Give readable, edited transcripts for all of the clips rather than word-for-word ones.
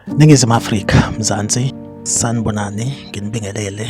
Ningizimu Afrika, Mzansi, sanibonani, nginibingelele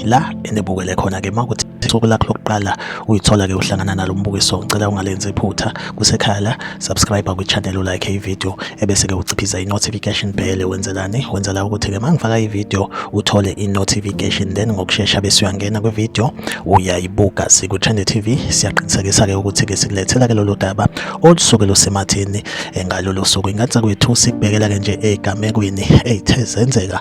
la enibukele khona-ke makuthi isuku lakho lokuqala uyithola-ke uhlangana nalo mbukiso, ngicela ungalenzi iphutha kusekhaya la, subscribe kwi-channel, ulike i-video ebese-ke uciphiza i-notification bell. Wenzela ukuthi-ke mangifaka i-video uthole i-notification, then ngokushesha bese uyangena kwi-video uyayibuka. Siku-Trend TV siyaqinisekisa-ke ukuthi-ke sikulethela-ke lolu daba olusuke lusematheni ngalolu suku. Ingathi kwethu sikubekela-ke nje ey'gamekweni ey'the zenzeka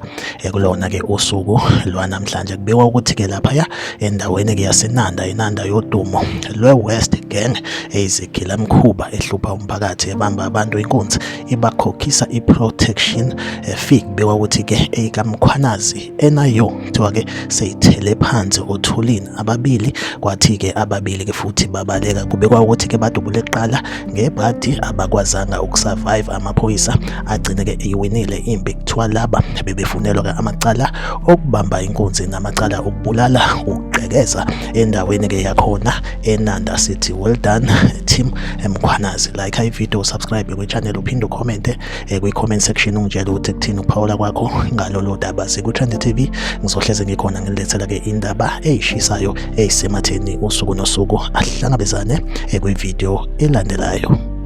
kulona-ke usuku lwanamhlanje. Kubekwa ukuthi-ke laphaya endaweni-ke yaseNanda, inanda yodumo lwe-West Gang, eyizigilamkhuba ehlupha umphakathi, ebamba abantu inkunzi, ibakhokhisa i-protection fee. Kubekwa ukuthi-ke eyikaMkhwanazi enayo kuthiwa-ke seyithele phansi othulini ababili, kwathi-ke ababili-ke futhi babaleka. Kubekwa ukuthi-ke badubule kuqala ngebhadi abakwazanga ukusurvive, amaphoyisa agcine-ke eyiwinile impi. Kuthiwa laba bebefunelwa-ke amacala okubamba inkunzi namacala okubulala, ukugqekeza endaweni-ke yakhona eNanda City. Well done team Mkhwanazi. Like i-video, subscribe kwi-channel, uphinde ukhomente kwi-comment section ungitshela ukuthi kuthini ukuphawula kwakho ngalolu daba. Siku-Trend TV ngizohleze ngikhona ngilethela-ke indaba eyishisayo eyisematheni usuku nosuku. Ahlangabezane kwi-video elandelayo.